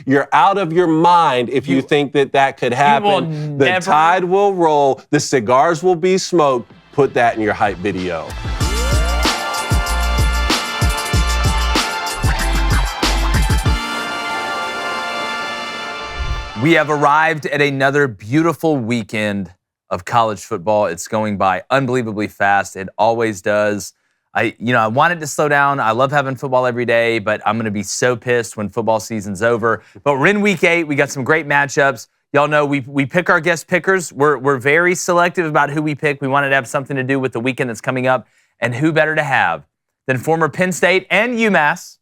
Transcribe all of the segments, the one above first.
You're out of your mind if you think that could happen. The tide will roll. The cigars will be smoked. Put that in your hype video. We have arrived at another beautiful weekend of college football. It's going by unbelievably fast. It always does. I wanted to slow down. I love having football every day, but I'm going to be so pissed when football season's over. But we're in week 8. We got some great matchups. Y'all know we pick our guest pickers. We're very selective about who we pick. We wanted to have something to do with the weekend that's coming up. And who better to have than former Penn State and UMass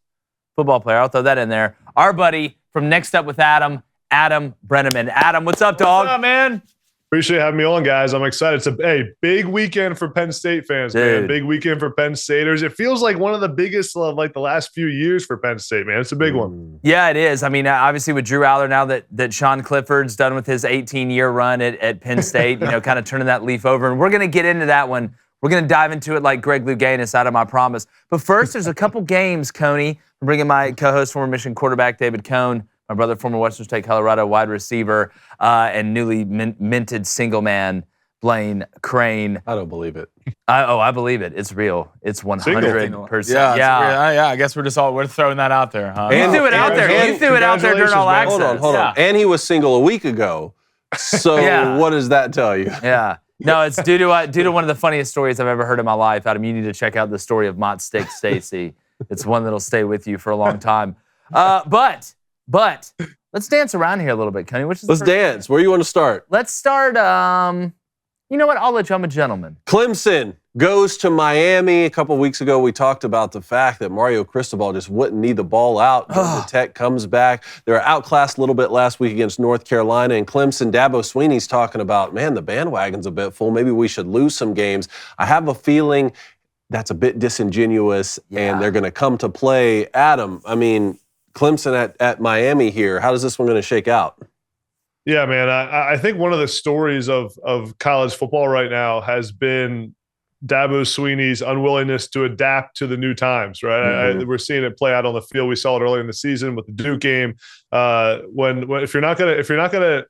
football player, I'll throw that in there, our buddy from Next Up with Adam Breneman. Adam, what's up, dog? What's up, man? Appreciate having me on, guys. I'm excited. It's a big weekend for Penn State fans, man. Big weekend for Penn Staters. It feels like one of the biggest of the last few years for Penn State, man. It's a big one. Yeah, it is. I mean, obviously with Drew Aller, now that Sean Clifford's done with his 18-year run at Penn State, kind of turning that leaf over. And we're going to get into that one. We're going to dive into it like Greg Louganis, Adam, I promise. But first, there's a couple games, Coney. I'm bringing my co-host, former Michigan quarterback David Cohn, my brother, former Western State Colorado wide receiver, and newly minted single man, Blaine Crane. I don't believe it. I believe it. It's real. It's 100%. Yeah. I guess we're throwing that out there, huh? You threw it out there. You threw it out there during All Access. Hold on. And he was single a week ago. So what does that tell you? Yeah. No, it's due to one of the funniest stories I've ever heard in my life. Adam, you need to check out the story of Mott Steak Stacy. It's one that'll stay with you for a long time. But let's dance around here a little bit, Kenny. Let's dance. Where do you want to start? Let's start. You know what? I'll let you. I'm a gentleman. Clemson goes to Miami. A couple weeks ago, we talked about the fact that Mario Cristobal just wouldn't need the ball out. Georgia Tech comes back. They were outclassed a little bit last week against North Carolina. And Clemson, Dabo Swinney's talking about, man, the bandwagon's a bit full. Maybe we should lose some games. I have a feeling that's a bit disingenuous, and they're going to come to play. Adam, I mean, Clemson at Miami here. How is this one going to shake out? Yeah, man. I think one of the stories of college football right now has been Dabo Swinney's unwillingness to adapt to the new times, right? We're seeing it play out on the field. We saw it earlier in the season with the Duke game. If you're not gonna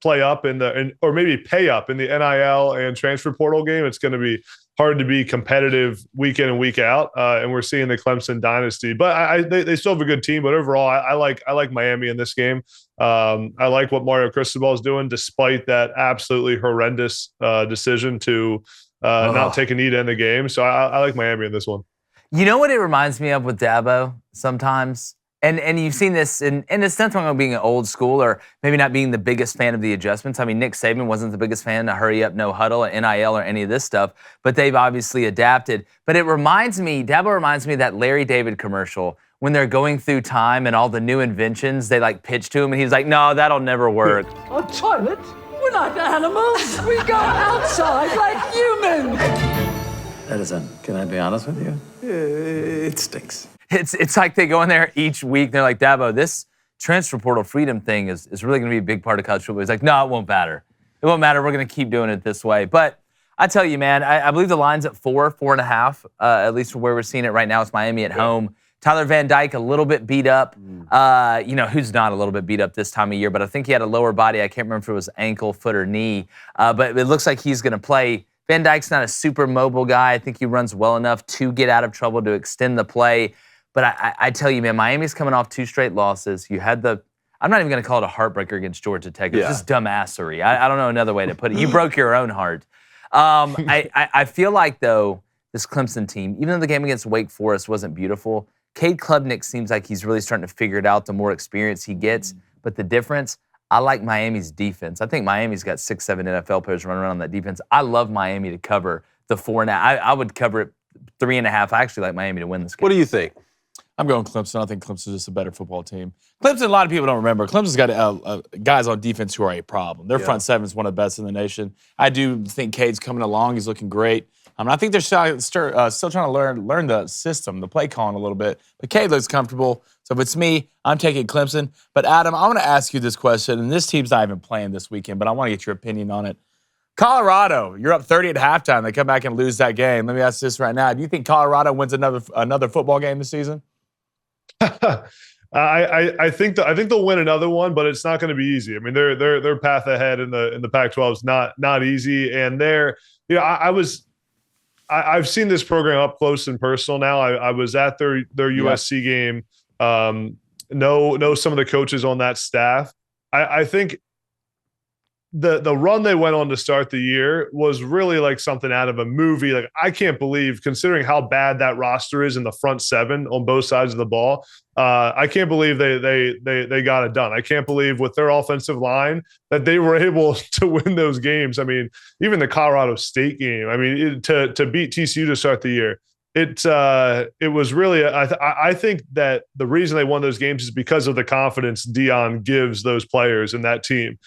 play up or maybe pay up in the NIL and transfer portal game, it's going to be hard to be competitive week in and week out. And we're seeing the Clemson dynasty, but they still have a good team. But overall, I like Miami in this game. I like what Mario Cristobal is doing, despite that absolutely horrendous decision to not take a knee to end the game. So I like Miami in this one. You know what it reminds me of with Dabo sometimes? And you've seen this, and it's not talking about being an old school or maybe not being the biggest fan of the adjustments. I mean, Nick Saban wasn't the biggest fan of hurry up, no huddle, or NIL, or any of this stuff, but they've obviously adapted. But Dabo reminds me of that Larry David commercial when they're going through time and all the new inventions, they pitch to him, and he's like, no, that'll never work. A toilet? We're not animals. We go outside like humans. Edison, can I be honest with you? It stinks. It's like they go in there each week. They're like, Dabo, this transfer portal freedom thing is really going to be a big part of college football. He's like, no, it won't matter. It won't matter. We're going to keep doing it this way. But I tell you, man, I believe the line's at 4.5, at least from where we're seeing it right now. It's Miami at home. Tyler Van Dyke, a little bit beat up. Who's not a little bit beat up this time of year, but I think he had a lower body. I can't remember if it was ankle, foot, or knee. But it looks like he's going to play. Van Dyke's not a super mobile guy. I think he runs well enough to get out of trouble to extend the play. But I tell you, man, Miami's coming off 2 straight losses. You had I'm not even going to call it a heartbreaker against Georgia Tech. It's just dumbassery. I don't know another way to put it. You broke your own heart. I feel like, though, this Clemson team, even though the game against Wake Forest wasn't beautiful, Cade Klubnik seems like he's really starting to figure it out the more experience he gets. But the difference, I like Miami's defense. I think Miami's got 6-7 NFL players running around on that defense. I love Miami to cover the 4.5. I would cover it 3.5. I actually like Miami to win this game. What do you think? I'm going Clemson. I think Clemson's just a better football team. Clemson, a lot of people don't remember. Clemson's got guys on defense who are a problem. Their front seven is one of the best in the nation. I do think Cade's coming along. He's looking great. I think they're still trying to learn the system, the play calling a little bit. But Cade looks comfortable. So if it's me, I'm taking Clemson. But Adam, I want to ask you this question, and this team's not even playing this weekend, but I want to get your opinion on it. Colorado, you're up 30 at halftime. They come back and lose that game. Let me ask this right now. Do you think Colorado wins another football game this season? I think they'll win another one, but it's not going to be easy. I mean, their path ahead in the Pac-12 is not easy, and I've seen this program up close and personal now. I was at their USC game. Know some of the coaches on that staff. I think the run they went on to start the year was really like something out of a movie. Like, I can't believe, considering how bad that roster is in the front seven on both sides of the ball, I can't believe they got it done. I can't believe with their offensive line that they were able to win those games. I mean, even the Colorado State game, I mean, to beat TCU to start the year, it was really, I think that the reason they won those games is because of the confidence Deion gives those players and that team.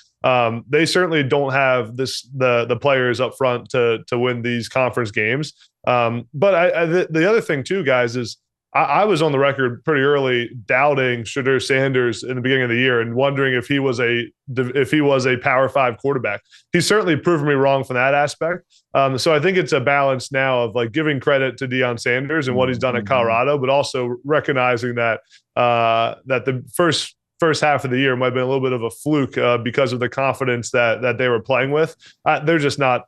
They certainly don't have the players up front to win these conference games. But the other thing too, guys, is I was on the record pretty early doubting Shedeur Sanders in the beginning of the year and wondering if he was a Power 5 quarterback. He's certainly proven me wrong from that aspect. So I think it's a balance now of like giving credit to Deion Sanders and what he's done at Colorado, but also recognizing that that the first half of the year might have been a little bit of a fluke because of the confidence that they were playing with. They're just not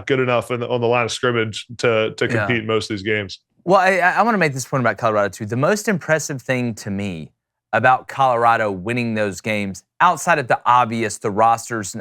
good enough on the line of scrimmage to compete in most of these games. Well, I want to make this point about Colorado too. The most impressive thing to me about Colorado winning those games, outside of the obvious, the roster's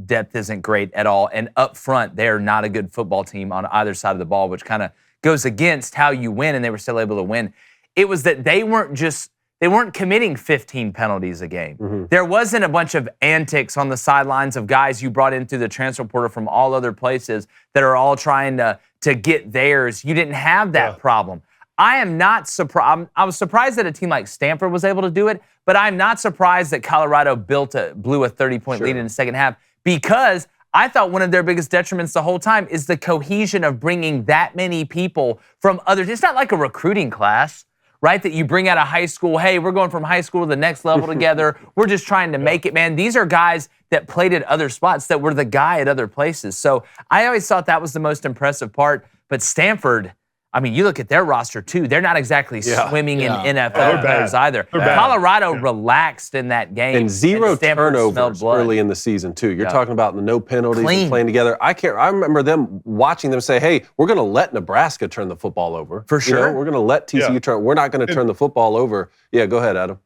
depth isn't great at all, and up front, they're not a good football team on either side of the ball, which kind of goes against how you win, and they were still able to win. It was that they weren't committing 15 penalties a game. Mm-hmm. There wasn't a bunch of antics on the sidelines of guys you brought in through the transfer portal from all other places that are all trying to get theirs. You didn't have that problem. I am not surprised. I was surprised that a team like Stanford was able to do it, but I'm not surprised that Colorado blew a 30-point lead in the second half, because I thought one of their biggest detriments the whole time is the cohesion of bringing that many people from others. It's not like a recruiting class, right, that you bring out of high school. Hey, we're going from high school to the next level together. We're just trying to make it, man. These are guys that played at other spots that were the guy at other places. So I always thought that was the most impressive part. But Stanford, I mean, you look at their roster too. They're not exactly swimming in NFL players either. Colorado relaxed in that game. And zero turnovers early in the season too. You're talking about the no penalties and playing together. I remember them watching them say, hey, we're going to let Nebraska turn the football over. For sure. You know, we're going to let TCU turn. We're not going to turn the football over. Yeah, go ahead, Adam.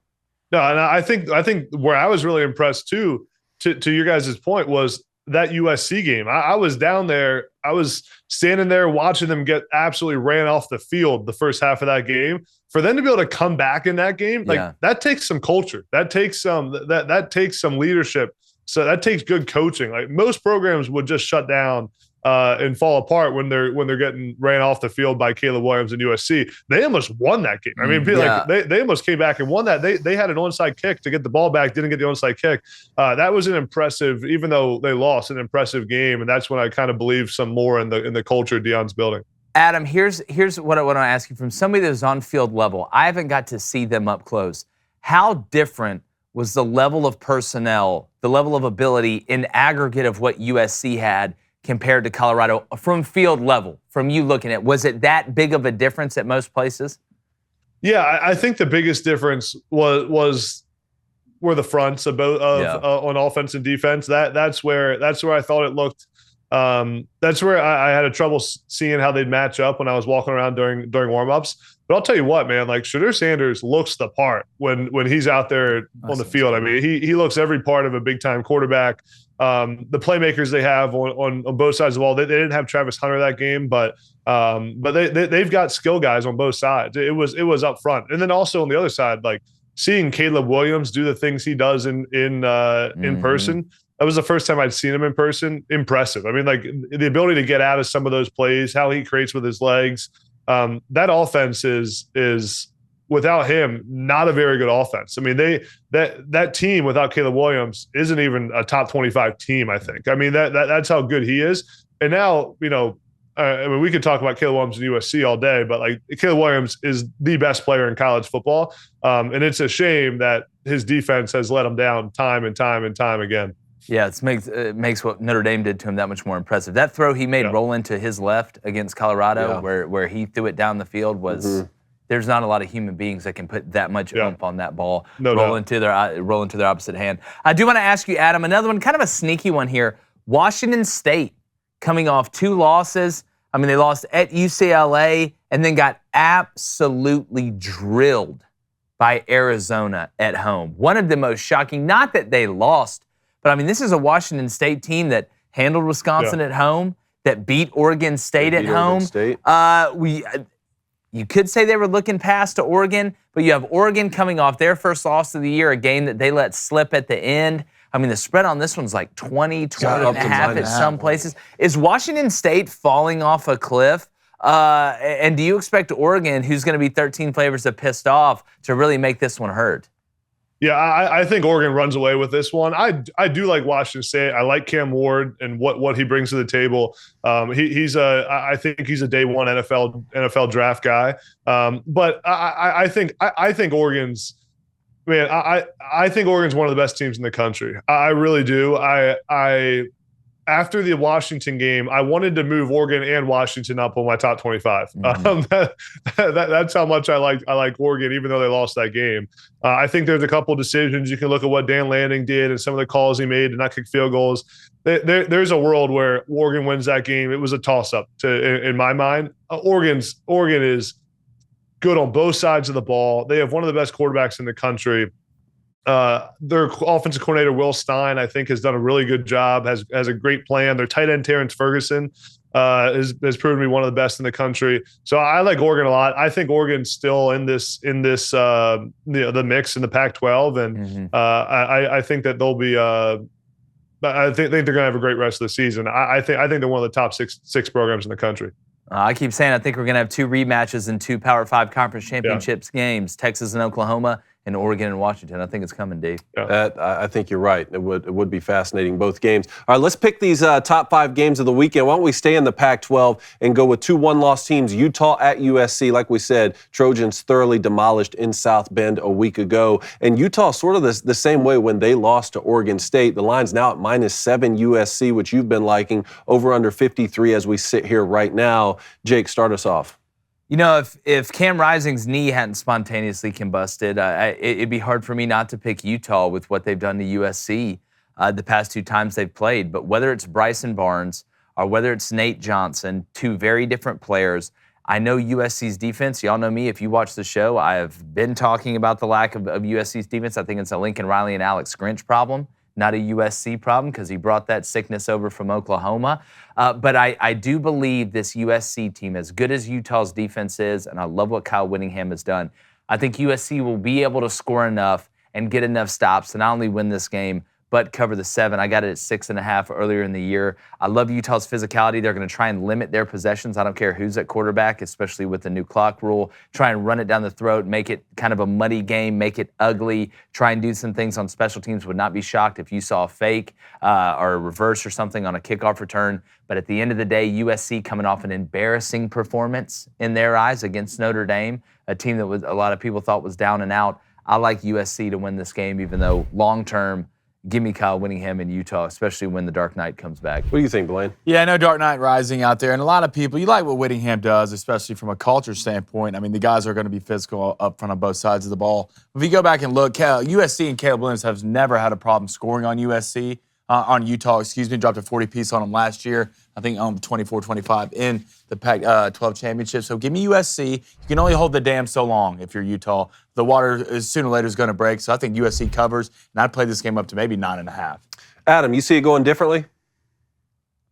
No, and I think where I was really impressed too, to your guys' point, was that USC game. I was down there. I was standing there watching them get absolutely ran off the field the first half of that game. For them to be able to come back in that game, that takes some culture. That takes some that takes some leadership. So that takes good coaching. Like, most programs would just shut down and fall apart when they're getting ran off the field by Caleb Williams and USC. They almost won that game. I mean, they almost came back and won that. They had an onside kick to get the ball back, didn't get the onside kick. That was an impressive, even though they lost, an impressive game. And that's when I kind of believe some more in the culture Deion's building. Adam, here's what I want to ask you from somebody that's on field level. I haven't got to see them up close. How different was the level of personnel, the level of ability in aggregate of what USC had compared to Colorado from field level, from you looking at? Was it that big of a difference at most places? Yeah, I think the biggest difference were the fronts of on offense and defense. That's where I thought it looked. That's where I had a trouble seeing how they'd match up when I was walking around during warmups. But I'll tell you what, man, like, Shedeur Sanders looks the part when he's out there on the field. I mean, he looks every part of a big time quarterback. The playmakers they have on both sides of the ball. They didn't have Travis Hunter that game, but they've got skill guys on both sides. It was up front, and then also on the other side, like, seeing Caleb Williams do the things he does in person. That was the first time I'd seen him in person. Impressive. I mean, like, the ability to get out of some of those plays, how he creates with his legs. That offense is without him not a very good offense. I mean, that team without Caleb Williams isn't even a top 25 team, I think. I mean, that's how good he is. And now, you know, I mean, we could talk about Caleb Williams and USC all day, but, like, Caleb Williams is the best player in college football. And it's a shame that his defense has let him down time and time and time again. Yeah, it makes what Notre Dame did to him that much more impressive. That throw he made rolling to his left against Colorado, where he threw it down the field, was there's not a lot of human beings that can put that much oomph on that ball, No roll doubt. into their opposite hand. I do want to ask you, Adam, another one, kind of a sneaky one here. Washington State coming off 2 losses. I mean, they lost at UCLA and then got absolutely drilled by Arizona at home. One of the most shocking, not that they lost, but I mean, this is a Washington State team that handled Wisconsin at home, that beat Oregon State at home. You could say they were looking past to Oregon, but you have Oregon coming off their first loss of the year, a game that they let slip at the end. I mean, the spread on this one's like 20 and a half at some places. Is Washington State falling off a cliff? And do you expect Oregon, who's going to be 13 flavors of pissed off, to really make this one hurt? Yeah, I think Oregon runs away with this one. I do like Washington State. I like Cam Ward and what he brings to the table. I think he's a day one NFL draft guy. But I think Oregon's. Man, I think Oregon's one of the best teams in the country. I really do. After the Washington game, I wanted to move Oregon and Washington up on my top 25. That's how much I like Oregon, even though they lost that game. I think there's a couple of decisions. You can look at what Dan Lanning did and some of the calls he made to not kick field goals. There's a world where Oregon wins that game. It was a toss-up in my mind. Oregon is good on both sides of the ball. They have one of the best quarterbacks in the country. Their offensive coordinator, Will Stein, I think has done a really good job, has a great plan. Their tight end, Terrence Ferguson, has proven to be one of the best in the country. So I like Oregon a lot. I think Oregon's still in this the mix in the Pac-12, and I think that they'll be. I think they're going to have a great rest of the season. I think they're one of the top six programs in the country. I keep saying I think we're going to have 2 rematches in 2 Power 5 conference championships games, Texas and Oklahoma, and Oregon and Washington. I think it's coming, Dave. Yeah. I think you're right. It would be fascinating, both games. All right, let's pick these top 5 games of the weekend. Why don't we stay in the Pac-12 and go with 2 one-loss teams, Utah at USC. Like we said, Trojans thoroughly demolished in South Bend a week ago. And Utah sort of the same way when they lost to Oregon State. The line's now at -7 USC, which you've been liking, over under 53 as we sit here right now. Jake, start us off. You know, if Cam Rising's knee hadn't spontaneously combusted, it'd be hard for me not to pick Utah with what they've done to USC the past 2 times they've played. But whether it's Bryson Barnes or whether it's Nate Johnson, 2 very different players, I know USC's defense. Y'all know me. If you watch the show, I have been talking about the lack of USC's defense. I think it's a Lincoln Riley and Alex Grinch problem, not a USC problem, because he brought that sickness over from Oklahoma. But I do believe this USC team, as good as Utah's defense is, and I love what Kyle Whittingham has done, I think USC will be able to score enough and get enough stops to not only win this game, but cover the 7. I got it at 6.5 earlier in the year. I love Utah's physicality. They're going to try and limit their possessions. I don't care who's at quarterback, especially with the new clock rule. Try and run it down the throat, make it kind of a muddy game, make it ugly. Try and do some things on special teams. Would not be shocked if you saw a fake or a reverse or something on a kickoff return. But at the end of the day, USC coming off an embarrassing performance in their eyes against Notre Dame, a team that a lot of people thought was down and out. I like USC to win this game, even though long-term, give me Kyle Whittingham in Utah, especially when the Dark Knight comes back. What do you think, Blaine? Yeah, I know Dark Knight Rising out there, and a lot of people, you like what Whittingham does, especially from a culture standpoint. I mean, the guys are going to be physical up front on both sides of the ball. If you go back and look, USC and Caleb Williams have never had a problem scoring on on Utah, dropped a 40-piece on them last year. I think 24-25 in the Pac-12 championship. So give me USC. You can only hold the dam so long if you're Utah. The water sooner or later is going to break. So I think USC covers, and I'd play this game up to maybe 9.5. Adam, you see it going differently?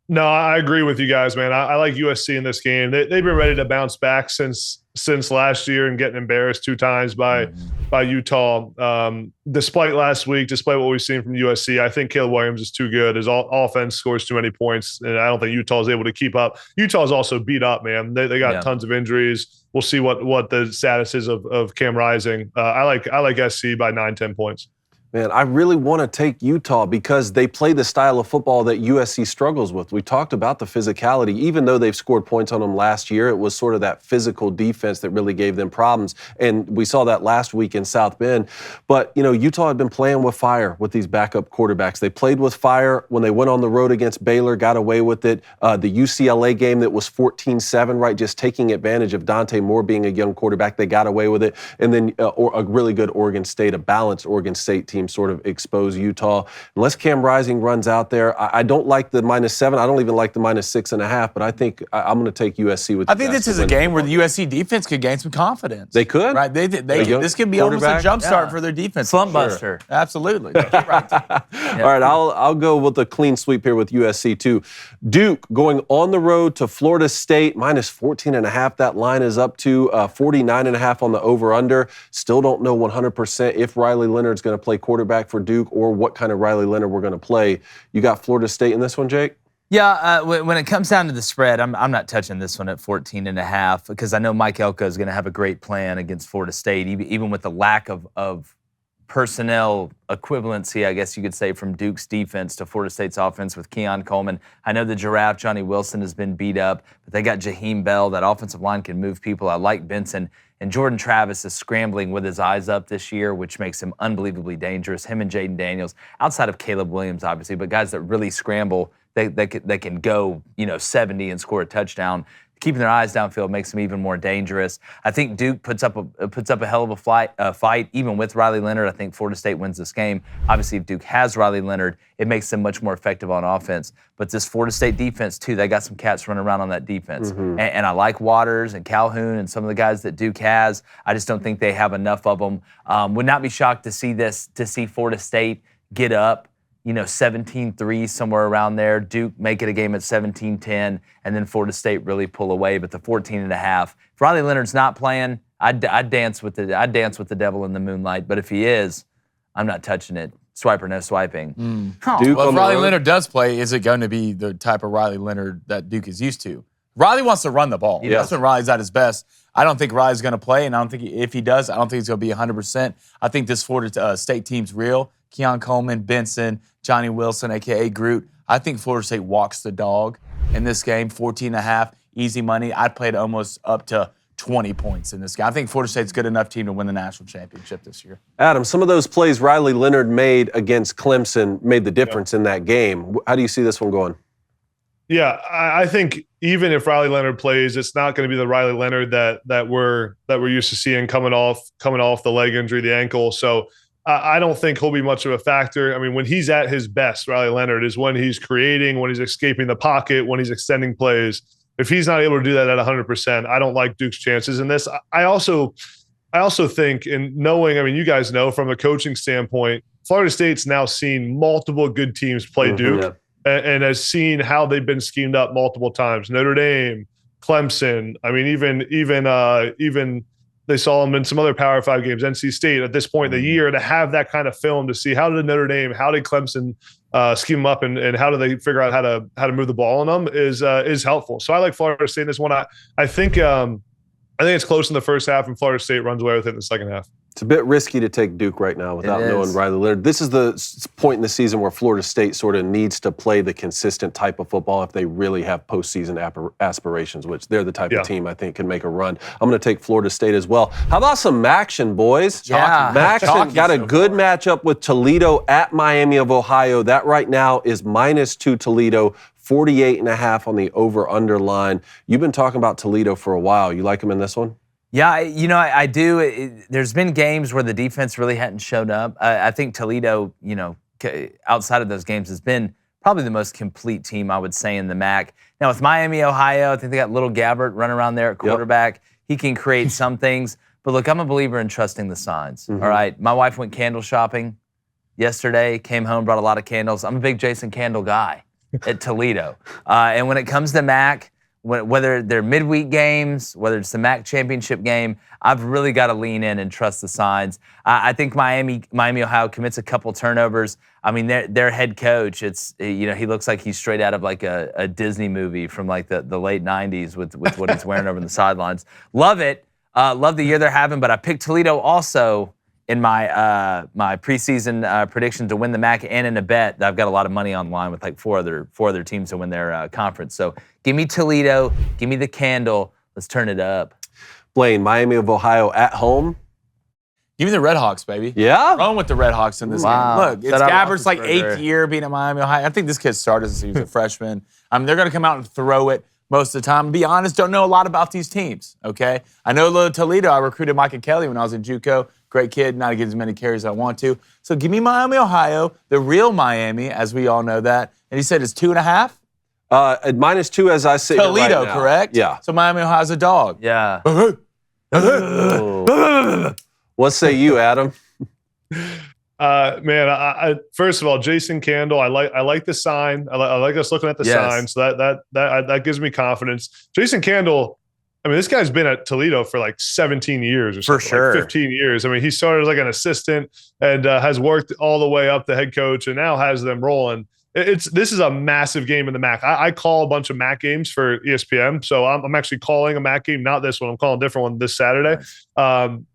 No, I agree with you guys, man. I like USC in this game. They've been ready to bounce back since last year and getting embarrassed 2 times by Utah. Despite last week, despite what we've seen from USC, I think Caleb Williams is too good. His offense scores too many points, and I don't think Utah is able to keep up. Utah's also beat up, man. They got tons of injuries. We'll see what the status is of Cam Rising. I like SC by 9-10 points. Man, I really want to take Utah because they play the style of football that USC struggles with. We talked about the physicality. Even though they've scored points on them last year, it was sort of that physical defense that really gave them problems. And we saw that last week in South Bend. But, Utah had been playing with fire with these backup quarterbacks. They played with fire when they went on the road against Baylor, got away with it. The UCLA game that was 14-7, right, just taking advantage of Dante Moore being a young quarterback, they got away with it. And then a really good Oregon State, a balanced Oregon State team sort of expose Utah. Unless Cam Rising runs out there, I don't like the -7. I don't even like the -6.5, but I think I'm going to take USC with I think this is a game where the USC defense could gain some confidence. They could. Right? This could be almost a jump start for their defense. Slump buster. Absolutely. All right, I'll go with a clean sweep here with USC too. Duke going on the road to Florida State, -14.5. That line is up to 49.5 on the over-under. Still don't know 100% if Riley Leonard's going to play quarterback for Duke or what kind of Riley Leonard we're going to play. You got Florida State in this one, Jake? Yeah, when it comes down to the spread, I'm not touching this one at 14.5 because I know Mike Elko is going to have a great plan against Florida State, even with the lack of personnel equivalency, I guess you could say, from Duke's defense to Florida State's offense with Keon Coleman. I know the Giraffe, Johnny Wilson, has been beat up, but they got Jaheim Bell. That offensive line can move people. I like Benson. And Jordan Travis is scrambling with his eyes up this year, which makes him unbelievably dangerous. Him and Jaden Daniels, outside of Caleb Williams, obviously, but guys that really scramble, they can go 70 and score a touchdown. Keeping their eyes downfield makes them even more dangerous. I think Duke puts up a hell of a fight, even with Riley Leonard. I think Florida State wins this game. Obviously, if Duke has Riley Leonard, it makes them much more effective on offense. But this Florida State defense, too, they got some cats running around on that defense. And I like Waters and Calhoun and some of the guys that Duke has. I just don't think they have enough of them. Would not be shocked to see Florida State get up 17-3, somewhere around there. Duke make it a game at 17-10, and then Florida State really pull away. But the 14.5, if Riley Leonard's not playing, I'd dance with the devil in the moonlight. But if he is, I'm not touching it. Swipe or no swiping. Duke Well, if on the Riley road. Leonard does play, is it going to be the type of Riley Leonard that Duke is used to? Riley wants to run the ball. Yeah. That's when Riley's at his best. I don't think Riley's going to play, and I don't think if he does, I don't think he's going to be 100%. I think this Florida State team's real. Keon Coleman, Benson, Johnny Wilson, a.k.a. Groot. I think Florida State walks the dog in this game, 14.5, easy money. I'd play it almost up to 20 points in this game. I think Florida State's a good enough team to win the national championship this year. Adam, some of those plays Riley Leonard made against Clemson made the difference in that game. How do you see this one going? Yeah, I think even if Riley Leonard plays, it's not going to be the Riley Leonard that we're used to seeing coming off the leg injury, the ankle. So I don't think he'll be much of a factor. I mean, when he's at his best, Riley Leonard is when he's creating, when he's escaping the pocket, when he's extending plays. If he's not able to do that at 100%, I don't like Duke's chances in this. I also think, in knowing, I mean, you guys know from a coaching standpoint, Florida State's now seen multiple good teams play Duke and has seen how they've been schemed up multiple times. Notre Dame, Clemson. I mean, even they saw them in some other Power 5 games, NC State at this point in the year, to have that kind of film to see how did Notre Dame, how did Clemson scheme them up, and how do they figure out how to move the ball on them is helpful. So I like Florida State in this one. I think it's close in the first half, and Florida State runs away with it in the second half. It's a bit risky to take Duke right now without knowing Riley Leonard. This is the point in the season where Florida State sort of needs to play the consistent type of football if they really have postseason aspirations, which they're the type of team I think can make a run. I'm going to take Florida State as well. How about some action, boys? Yeah. Maction got a good matchup with Toledo at Miami of Ohio. That right now is -2 Toledo. 48.5 on the over-under line. You've been talking about Toledo for a while. You like them in this one? Yeah, I do. There's been games where the defense really hadn't showed up. I think Toledo, outside of those games, has been probably the most complete team, I would say, in the MAC. Now, with Miami, Ohio, I think they got Little Gabbert running around there at quarterback. He can create some things. But look, I'm a believer in trusting the signs, all right? My wife went candle shopping yesterday, came home, brought a lot of candles. I'm a big Jason Candle guy at Toledo. And when it comes to MAC, whether they're midweek games, whether it's the MAC championship game, I've really got to lean in and trust the signs. I think Miami, Ohio commits a couple turnovers. I mean, their head coach, he looks like he's straight out of like a Disney movie from like the late 90s with what he's wearing over the sidelines. Love it. Love the year they're having, but I picked Toledo also in my my preseason prediction to win the MAC and in a bet. I've got a lot of money on the line with like four other teams to win their conference. So give me Toledo, give me the candle. Let's turn it up. Blaine, Miami of Ohio at home. Give me the Red Hawks, baby. Yeah? Rolling with the Red Hawks in this Wow. game. Look, it's That Gabbert's like Roethlisberger. 8th year being at Miami, Ohio. I think this kid started since he was a freshman. They're going to come out and throw it most of the time. Be honest, don't know a lot about these teams, okay? I know Toledo. I recruited Micah Kelly when I was in JUCO. Great kid, not to get as many carries as I want to. So give me Miami, Ohio, the real Miami, as we all know that. And he said it's 2.5? At -2 as I sit here Toledo, right now. correct? Yeah. So Miami, Ohio's a dog. Yeah. What say you, Adam? Man, I first of all, Jason Candle, I like the sign. I like us looking at the sign, so that gives me confidence. Jason Candle, I mean, this guy's been at Toledo for like 17 years or something, For sure. like 15 years. I mean, he started as like an assistant and has worked all the way up to head coach and now has them rolling. This is a massive game in the MAC. I call a bunch of MAC games for ESPN, so I'm actually calling a MAC game, not this one. I'm calling a different one this Saturday.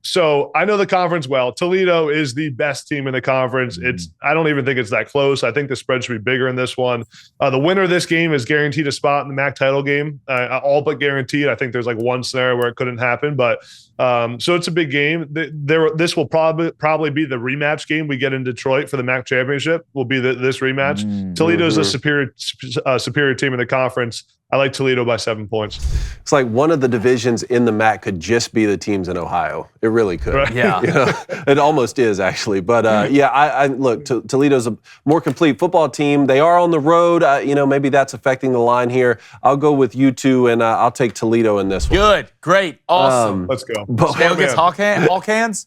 So I know the conference well. Toledo is the best team in the conference. I don't even think it's that close. I think the spread should be bigger in this one. The winner of this game is guaranteed a spot in the MAC title game, all but guaranteed. I think there's like one scenario where it couldn't happen, but so it's a big game. This will probably be the rematch game we get in Detroit for the MAC championship. Will be this rematch. Toledo's a superior team in the conference. I like Toledo by 7 points. It's like one of the divisions in the MAC could just be the teams in Ohio. It really could. Right. Yeah. You know, it almost is, actually. But, I look, Toledo's a more complete football team. They are on the road. Maybe that's affecting the line here. I'll go with you two, and I'll take Toledo in this one. Good, great, awesome. Let's go. Stay against Hawk hands?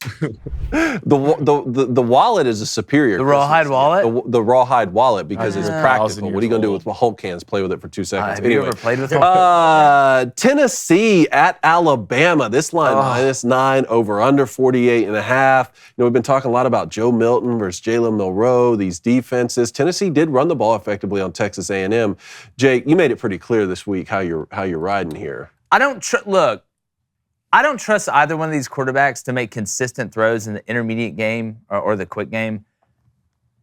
The wallet is a superior. The rawhide wallet? The rawhide wallet because it's practical. 1,000 What are you going to do years with Hulk hands? Play with it for 2 seconds. Have you Anyway. ever played with him? Tennessee at Alabama. This line -9, over under 48.5. We've been talking a lot about Joe Milton versus Jalen Milroe, these defenses. Tennessee did run the ball effectively on Texas A&M. Jake, you made it pretty clear this week how you're riding here. I don't trust either one of these quarterbacks to make consistent throws in the intermediate game or the quick game.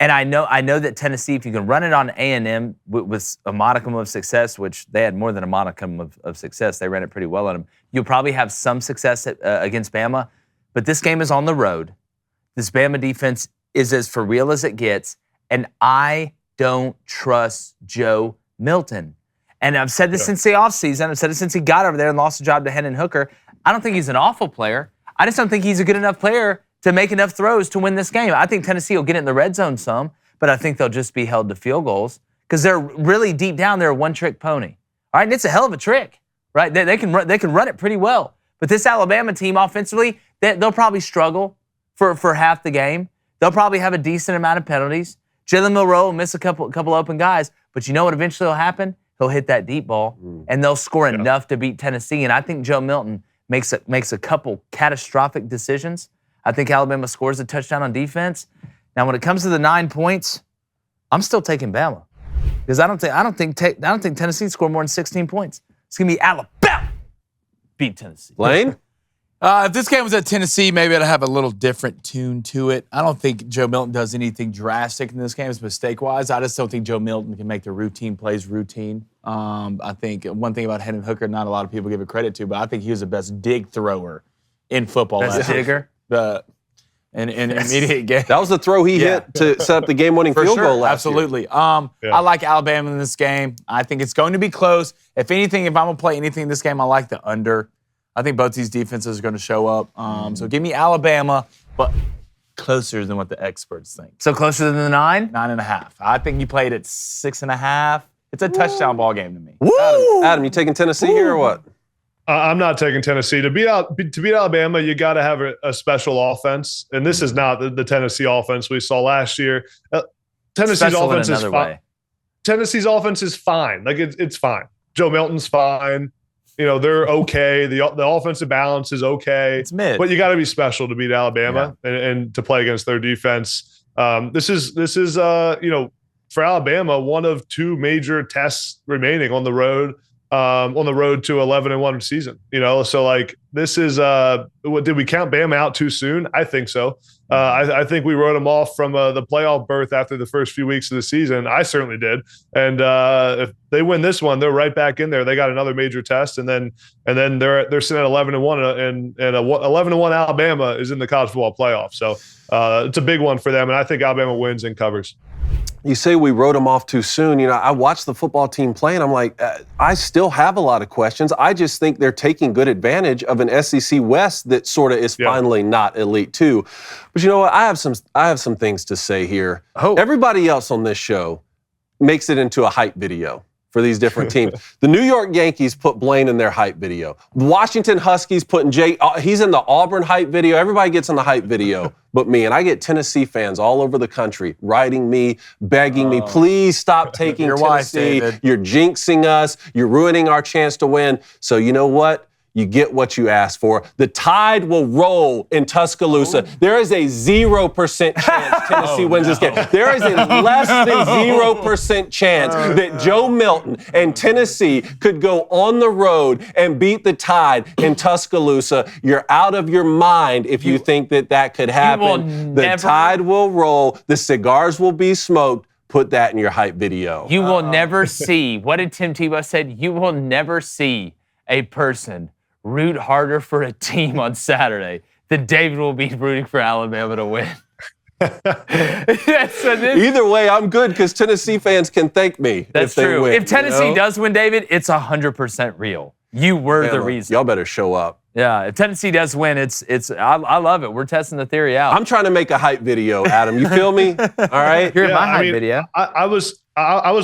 And I know that Tennessee, if you can run it on A&M with a modicum of success, which they had more than a modicum of success, they ran it pretty well on them, you'll probably have some success against Bama. But this game is on the road. This Bama defense is as for real as it gets, and I don't trust Joe Milton. And I've said this since the offseason. I've said it since he got over there and lost the job to Hendon Hooker. I don't think he's an awful player. I just don't think he's a good enough player to make enough throws to win this game. I think Tennessee will get it in the red zone some, but I think they'll just be held to field goals because they're really deep down, they're a one-trick pony. All right, and it's a hell of a trick, right? They can run it pretty well. But this Alabama team offensively, they'll probably struggle for half the game. They'll probably have a decent amount of penalties. Jalen Milroe will miss a couple open guys, but you know what eventually will happen? He'll hit that deep ball, and they'll score enough to beat Tennessee. And I think Joe Milton makes a couple catastrophic decisions. I think Alabama scores a touchdown on defense. Now, when it comes to the 9 points, I'm still taking Bama because I don't think Tennessee scored more than 16 points. It's gonna be Alabama beat Tennessee. Lane? If this game was at Tennessee, maybe I'd have a little different tune to it. I don't think Joe Milton does anything drastic in this game, mistake-wise. I just don't think Joe Milton can make the routine plays routine. I think one thing about Hendon Hooker, not a lot of people give it credit to, but I think he was the best dig thrower in football. Best digger? In immediate game. That was the throw he hit to set up the game-winning field goal last year. Absolutely. I like Alabama in this game. I think it's going to be close. If anything, if I'm going to play anything in this game, I like the under. I think both these defenses are going to show up. So give me Alabama, but closer than what the experts think. So closer than the 9? 9.5. I think you played at 6.5. It's a touchdown ball game to me. Adam, you taking Tennessee here or what? I'm not taking Tennessee. To beat Alabama, you got to have a special offense, and this is not the Tennessee offense we saw last year. Tennessee's offense is fine. Tennessee's offense is fine. Like it's fine. Joe Milton's fine. They're okay. The offensive balance is okay. It's mid. But you got to be special to beat Alabama and to play against their defense. This is for Alabama, one of two major tests remaining on the road to 11-1 season. So like this is did we count Bama out too soon? I think so. I think we wrote them off from the playoff berth after the first few weeks of the season. I certainly did. And if they win this one, they're right back in there. They got another major test, and then they're sitting at 11-1, and 11-1 Alabama is in the college football playoff. So it's a big one for them, and I think Alabama wins and covers. You say we wrote them off too soon. I watched the football team play, and I'm like, I still have a lot of questions. I just think they're taking good advantage of an SEC West that sort of is finally not Elite Two. But you know what? I have some things to say here. Everybody else on this show makes it into a hype video for these different teams. The New York Yankees put Blaine in their hype video. The Washington Huskies putting he's in the Auburn hype video. Everybody gets in the hype video but me. And I get Tennessee fans all over the country writing me, begging me, please stop taking Tennessee. You're jinxing us. You're ruining our chance to win. So you know what? You get what you ask for. The tide will roll in Tuscaloosa. There is a 0% chance Tennessee wins this game. There is a less than 0% chance that Joe Milton and Tennessee could go on the road and beat the Tide in Tuscaloosa. You're out of your mind if you think that could happen. The Tide will roll. The cigars will be smoked. Put that in your hype video. You will never see, what did Tim Tebow said? You will never see a person root harder for a team on Saturday than David will be rooting for Alabama to win. Either way, I'm good because Tennessee fans can thank me. That's if true. They win, if Tennessee does win, David, it's 100% real. You were the reason. Y'all better show up. Yeah, if Tennessee does win, I love it. We're testing the theory out. I'm trying to make a hype video, Adam. You feel me? All right. You're in my hype video. I was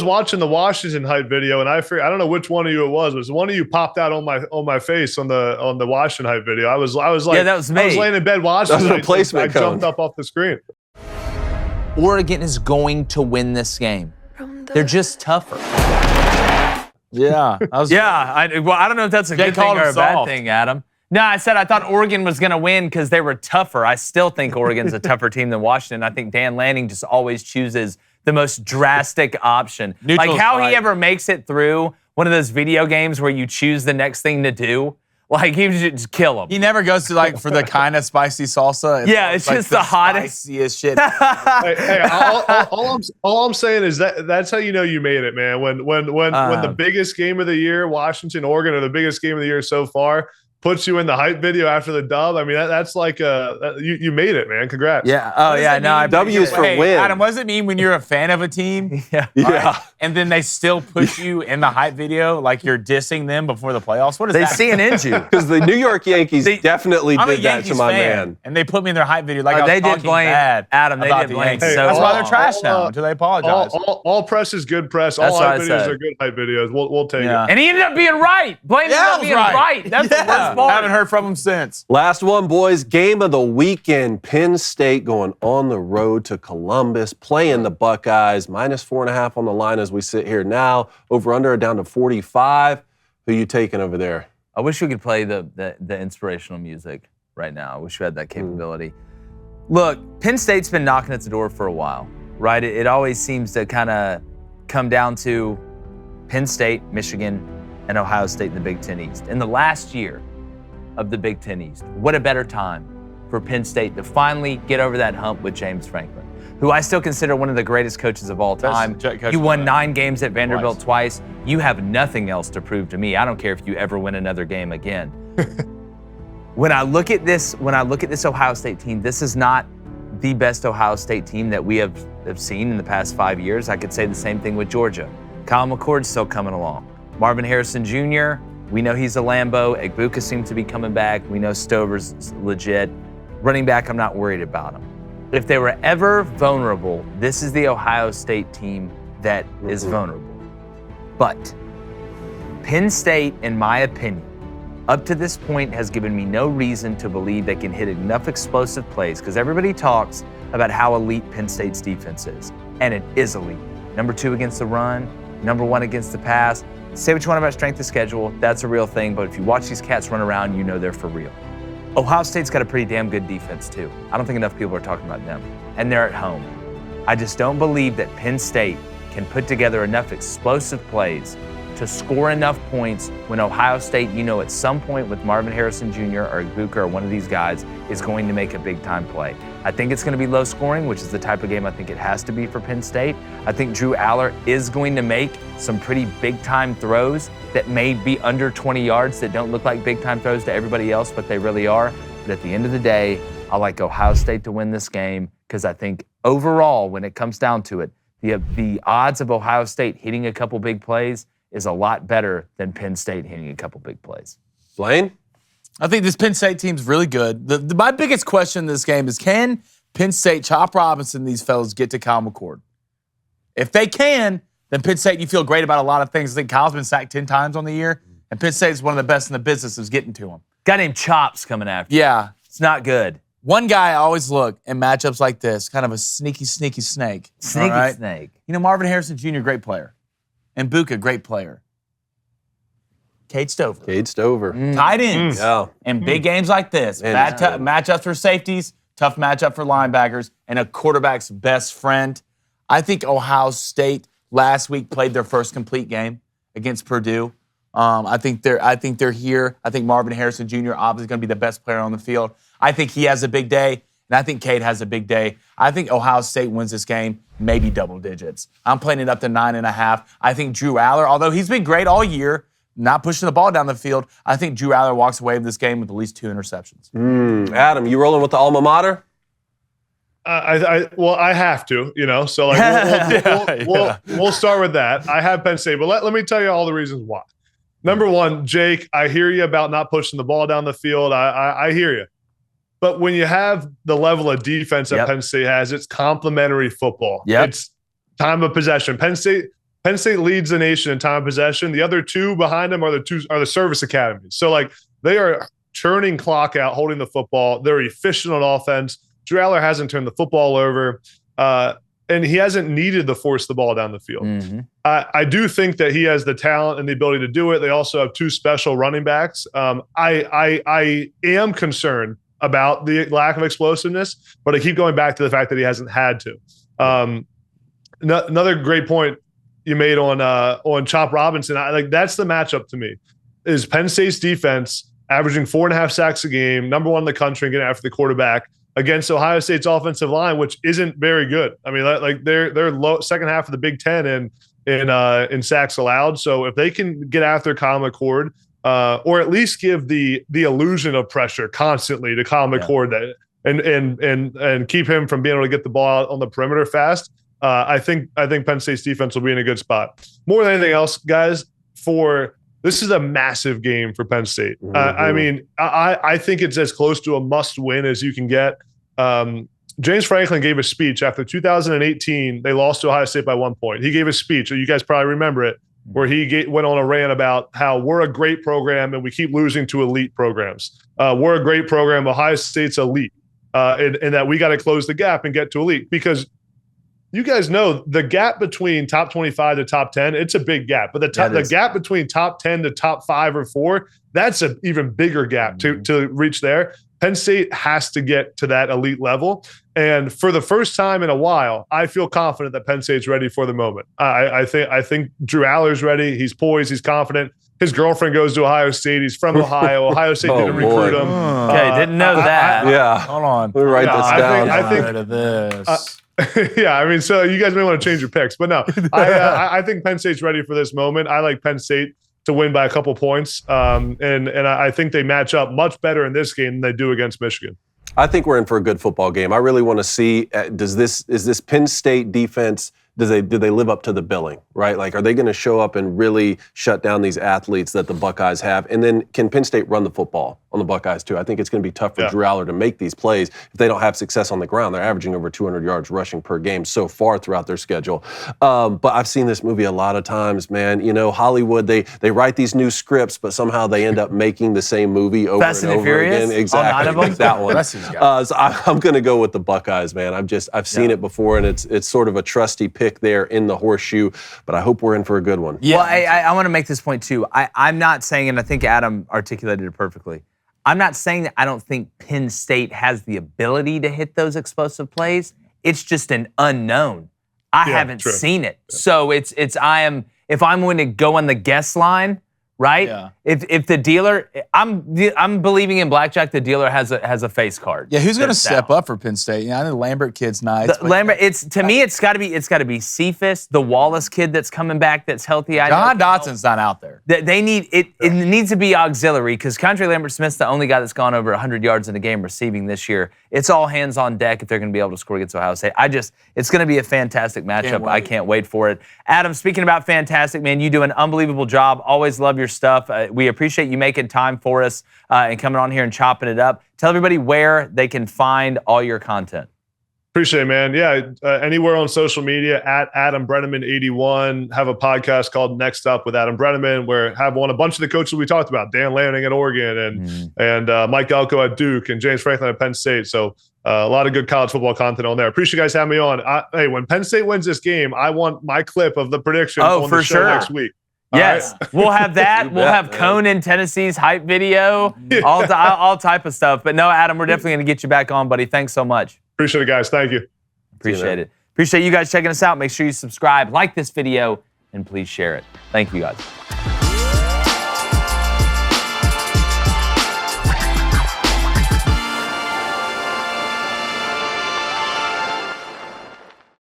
watching the Washington hype video, and I don't know which one of you it was. It was one of you popped out on my face on the Washington hype video. I was like, yeah, that was me. I was laying in bed watching. That was a replacement cone. I jumped up off the screen. Oregon is going to win this game. They're just tougher. Yeah. I don't know if that's a good thing or a bad thing, Adam. No, I said I thought Oregon was going to win because they were tougher. I still think Oregon's a tougher team than Washington. I think Dan Lanning just always chooses the most drastic option. Like how he ever makes it through one of those video games where you choose the next thing to do. Like, he just kill him. He never goes to, like, for the kind of spicy salsa. It's just the hottest. Spiciest shit. All I'm saying is that's how you know you made it, man. When the biggest game of the year, Washington, Oregon, or the biggest game of the year so far, puts you in the hype video after the dub. I mean, that's like you made it, man. Congrats. Yeah. Oh, yeah. No, W's for win. Adam, what does it mean when you're a fan of a team? Yeah. Right? And then they still put you in the hype video like you're dissing them before the playoffs? What is they that? see an inch you. Because the New York Yankees definitely did that to my man. And they put me in their hype video like I was they talking did blame bad Adam. They about did the blame. Yankees. So that's why they're trash now until they apologize. All press is good press. That's all what hype I videos said. are good hype videos. We'll take it. And he ended up being right. Blaine ended up being right. That's the worst part. Haven't heard from him since. Last one, boys. Game of the weekend. Penn State going on the road to Columbus, playing the Buckeyes. -4.5 on the line as we sit here now. Over/under are down to 45. Who you taking over there? I wish we could play the inspirational music right now. I wish we had that capability. Look, Penn State's been knocking at the door for a while, right? It always seems to kind of come down to Penn State, Michigan, and Ohio State in the Big Ten East. In the last year of the Big Ten East, what a better time for Penn State to finally get over that hump with James Franklin, who I still consider one of the greatest coaches of all time. You won 9 games at Vanderbilt twice. You have nothing else to prove to me. I don't care if you ever win another game again. When I look at this Ohio State team, this is not the best Ohio State team that we have seen in the past 5 years. I could say the same thing with Georgia. Kyle McCord's still coming along. Marvin Harrison Jr., we know he's a Lambo. Egbuka seems to be coming back. We know Stover's legit. Running back, I'm not worried about him. If they were ever vulnerable, this is the Ohio State team that is vulnerable. But Penn State, in my opinion, up to this point has given me no reason to believe they can hit enough explosive plays, because everybody talks about how elite Penn State's defense is, and it is elite. Number 2 against the run, number 1 against the pass. Say what you want about strength of schedule, that's a real thing, but if you watch these cats run around, you know they're for real. Ohio State's got a pretty damn good defense too. I don't think enough people are talking about them, and they're at home. I just don't believe that Penn State can put together enough explosive plays to score enough points when Ohio State, you know, at some point with Marvin Harrison Jr. or Egbuka or one of these guys is going to make a big-time play. I think it's going to be low scoring, which is the type of game I think it has to be for Penn State. I think Drew Aller is going to make some pretty big-time throws that may be under 20 yards that don't look like big-time throws to everybody else, but they really are. But at the end of the day, I like Ohio State to win this game because I think overall, when it comes down to it, the odds of Ohio State hitting a couple big plays is a lot better than Penn State hitting a couple big plays. Blaine? I think this Penn State team's really good. My biggest question in this game is, can Penn State, Chop Robinson, these fellas get to Kyle McCord? If they can, then Penn State, you feel great about a lot of things. I think Kyle's been sacked 10 times on the year, and Penn State is one of the best in the business of getting to him. Guy named Chops coming after you. Yeah. It's not good. One guy I always look in matchups like this, kind of a sneaky snake. Sneaky snake. You know, Marvin Harrison Jr., great player. And Buka, great player. Cade Stover. Tight ends. Yeah. In big games like this, bad matchups for safeties, tough matchup for linebackers, and a quarterback's best friend. I think Ohio State last week played their first complete game against Purdue. I think they're here. I think Marvin Harrison Jr. obviously going to be the best player on the field. I think he has a big day, and I think Cade has a big day. I think Ohio State wins this game, maybe double digits. I'm playing it up to 9.5. I think Drew Aller, although he's been great all year, not pushing the ball down the field, I think Drew Aller walks away with this game with at least 2 interceptions. Adam, you rolling with the alma mater? I have to, you know. So like, we'll start with that. I have Penn State, but let me tell you all the reasons why. Number one, Jake, I hear you about not pushing the ball down the field. I hear you. But when you have the level of defense that Penn State has, it's complementary football. It's time of possession. Penn State leads the nation in time of possession. The other two behind them are the service academies. So like they are churning clock out, holding the football. They're efficient on offense. Drew Aller hasn't turned the football over, and he hasn't needed to force the ball down the field. I do think that he has the talent and the ability to do it. They also have 2 special running backs. I am concerned about the lack of explosiveness, but I keep going back to the fact that he hasn't had to. Another great point you made on Chop Robinson. That's the matchup to me. Is Penn State's defense averaging 4.5 sacks a game, number 1 in the country, and getting after the quarterback against Ohio State's offensive line, which isn't very good. I mean, like they're low second half of the Big Ten in sacks allowed. So if they can get after Kyle McCord, or at least give the illusion of pressure constantly to Kyle McCord, and keep him from being able to get the ball out on the perimeter fast, I think Penn State's defense will be in a good spot. More than anything else, guys, this is a massive game for Penn State. I mean, I think it's as close to a must-win as you can get. James Franklin gave a speech after 2018. They lost to Ohio State by 1 point. He gave a speech, you guys probably remember it, where he went on a rant about how we're a great program and we keep losing to elite programs. We're a great program. Ohio State's elite, and that we got to close the gap and get to elite, because you guys know the gap between top 25 to top 10, it's a big gap. But the gap between top 10 to top 5 or 4, that's an even bigger gap to reach there. Penn State has to get to that elite level. And for the first time in a while, I feel confident that Penn State's ready for the moment. I think Drew Aller's ready. He's poised. He's confident. His girlfriend goes to Ohio State. He's from Ohio. Ohio State didn't recruit him. Okay, didn't know that. Hold on. Let me write this down. I think this. yeah, I mean, so you guys may want to change your picks, but no, I think Penn State's ready for this moment. I like Penn State to win by a couple points, and I think they match up much better in this game than they do against Michigan. I think we're in for a good football game. I really want to see, is this Penn State defense, do they live up to the billing, right? Like, are they going to show up and really shut down these athletes that the Buckeyes have? And then can Penn State run the football on the Buckeyes too? I think it's going to be tough for Drew Aller to make these plays if they don't have success on the ground. They're averaging over 200 yards rushing per game so far throughout their schedule. But I've seen this movie a lot of times, man. You know, Hollywood, they write these new scripts, but somehow they end up making the same movie over Fast and and over Furious? again. Exactly, All 9 of them? that one. So I'm going to go with the Buckeyes, man. I've seen it before, and it's sort of a trusty pick there in the horseshoe, but I hope we're in for a good one. Yeah. Well, I want to make this point too. I'm not saying, and I think Adam articulated it perfectly, I'm not saying that I don't think Penn State has the ability to hit those explosive plays. It's just an unknown. I haven't seen it. So if I'm going to go on the guess line, right? Yeah. If the dealer, I'm believing in blackjack. The dealer has a face card. Yeah, who's going to that's step down. up for Penn State? I know the Lambert kid's nice. Lambert, to me, it's got to be Cephas, the Wallace kid that's coming back, that's healthy. John Dotson's not out there. They need it. It needs to be auxiliary because Country Lambert-Smith's the only guy that's gone over 100 yards in a game receiving this year. It's all hands on deck if they're going to be able to score against Ohio State. It's going to be a fantastic matchup. I can't wait for it. Adam, speaking about fantastic, man, you do an unbelievable job. Always love your stuff. We appreciate you making time for us and coming on here and chopping it up. Tell everybody where they can find all your content. Appreciate it, man. Yeah, anywhere on social media at Adam Breneman 81. Have a podcast called Next Up with Adam Breneman, where have won a bunch of the coaches we talked about: Dan Lanning at Oregon and Mike Elko at Duke and James Franklin at Penn State. So a lot of good college football content on there. Appreciate you guys having me on. Hey, when Penn State wins this game, I want my clip of the prediction on the show next week. Yes, right. We'll have that. We'll have Cone in Tennessee's hype video, all type of stuff. But no, Adam, we're definitely going to get you back on, buddy. Thanks so much. Appreciate it, guys. Thank you. Appreciate it. Appreciate you guys checking us out. Make sure you subscribe, like this video, and please share it. Thank you, guys.